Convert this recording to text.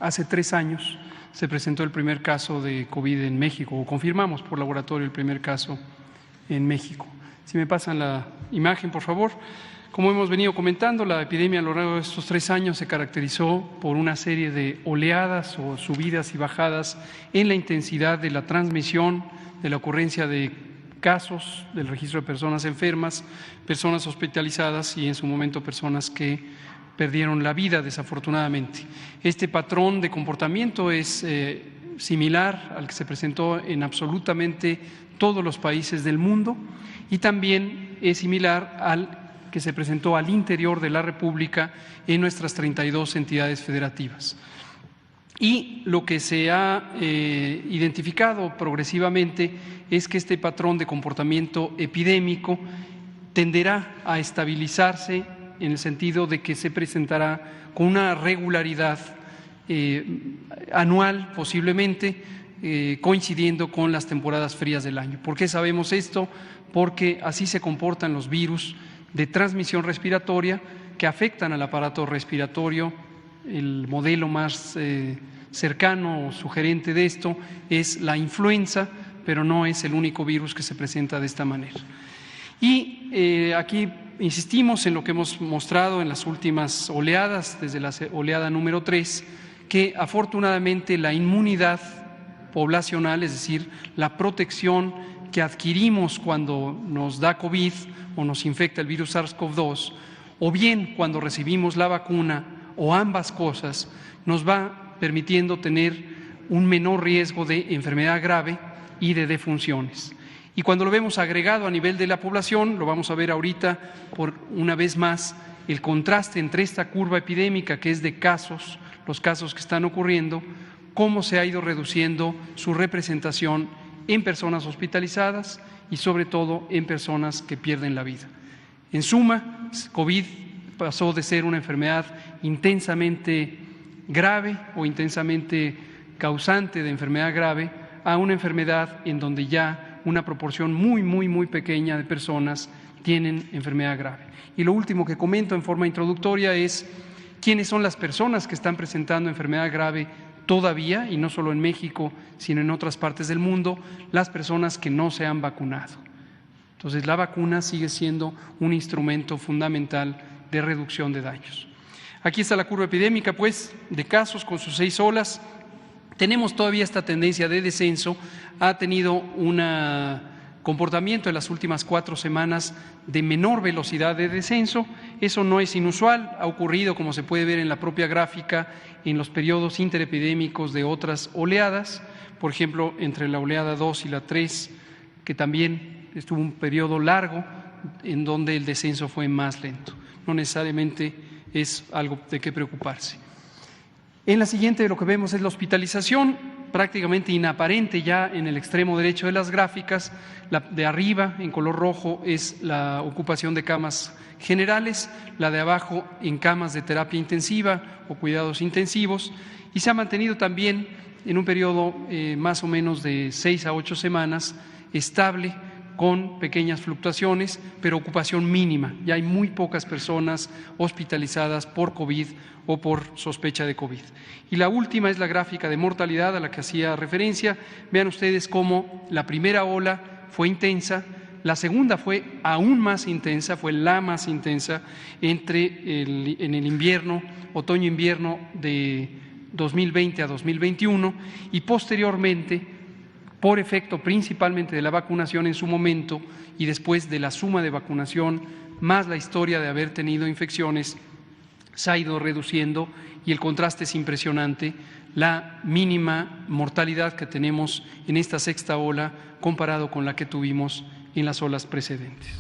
hace 3 años se presentó el primer caso de COVID en México, o confirmamos por laboratorio el primer caso en México. Si me pasan la imagen, por favor. Como hemos venido comentando, la epidemia a lo largo de estos 3 años se caracterizó por una serie de oleadas o subidas y bajadas en la intensidad de la transmisión, de la ocurrencia de casos, del registro de personas enfermas, personas hospitalizadas y en su momento personas que perdieron la vida desafortunadamente. Este patrón de comportamiento es similar al que se presentó en absolutamente todos los países del mundo y también es similar al que se presentó al interior de la República en nuestras 32 entidades federativas. Y lo que se ha identificado progresivamente es que este patrón de comportamiento epidémico tenderá a estabilizarse en el sentido de que se presentará con una regularidad anual posiblemente, coincidiendo con las temporadas frías del año. ¿Por qué sabemos esto? Porque así se comportan los virus de transmisión respiratoria que afectan al aparato respiratorio. El modelo más cercano o sugerente de esto es la influenza, pero no es el único virus que se presenta de esta manera. Y aquí insistimos en lo que hemos mostrado en las últimas oleadas, desde la oleada número 3, que afortunadamente la inmunidad poblacional, es decir, la protección que adquirimos cuando nos da COVID o nos infecta el virus SARS-CoV-2, o bien cuando recibimos la vacuna, o ambas cosas, nos va permitiendo tener un menor riesgo de enfermedad grave y de defunciones. Y cuando lo vemos agregado a nivel de la población, lo vamos a ver ahorita por una vez más, el contraste entre esta curva epidémica que es de casos, los casos que están ocurriendo, cómo se ha ido reduciendo su representación en personas hospitalizadas y sobre todo en personas que pierden la vida. En suma, COVID pasó de ser una enfermedad intensamente grave o intensamente causante de enfermedad grave a una enfermedad en donde ya una proporción muy pequeña de personas tienen enfermedad grave. Y lo último que comento en forma introductoria es quiénes son las personas que están presentando enfermedad grave todavía, y no solo en México, sino en otras partes del mundo, las personas que no se han vacunado. Entonces, la vacuna sigue siendo un instrumento fundamental de reducción de daños. Aquí está la curva epidémica, pues, de casos con sus 6 olas. Tenemos todavía esta tendencia de descenso, ha tenido un comportamiento en las últimas 4 semanas de menor velocidad de descenso. Eso no es inusual, ha ocurrido, como se puede ver en la propia gráfica, en los periodos interepidémicos de otras oleadas, por ejemplo, entre la oleada 2 y la 3, que también estuvo un periodo largo en donde el descenso fue más lento. No necesariamente es algo de qué preocuparse. En la siguiente lo que vemos es la hospitalización, prácticamente inaparente ya en el extremo derecho de las gráficas. La de arriba en color rojo es la ocupación de camas generales, la de abajo en camas de terapia intensiva o cuidados intensivos, y se ha mantenido también en un periodo más o menos de 6 a 8 semanas estable, con pequeñas fluctuaciones, pero ocupación mínima. Ya hay muy pocas personas hospitalizadas por COVID o por sospecha de COVID. Y la última es la gráfica de mortalidad a la que hacía referencia. Vean ustedes cómo la primera ola fue intensa, la segunda fue aún más intensa, fue la más intensa en el invierno, otoño-invierno de 2020 a 2021 y posteriormente, por efecto principalmente de la vacunación en su momento y después de la suma de vacunación más la historia de haber tenido infecciones, se ha ido reduciendo y el contraste es impresionante, la mínima mortalidad que tenemos en esta 6ª ola comparado con la que tuvimos en las olas precedentes.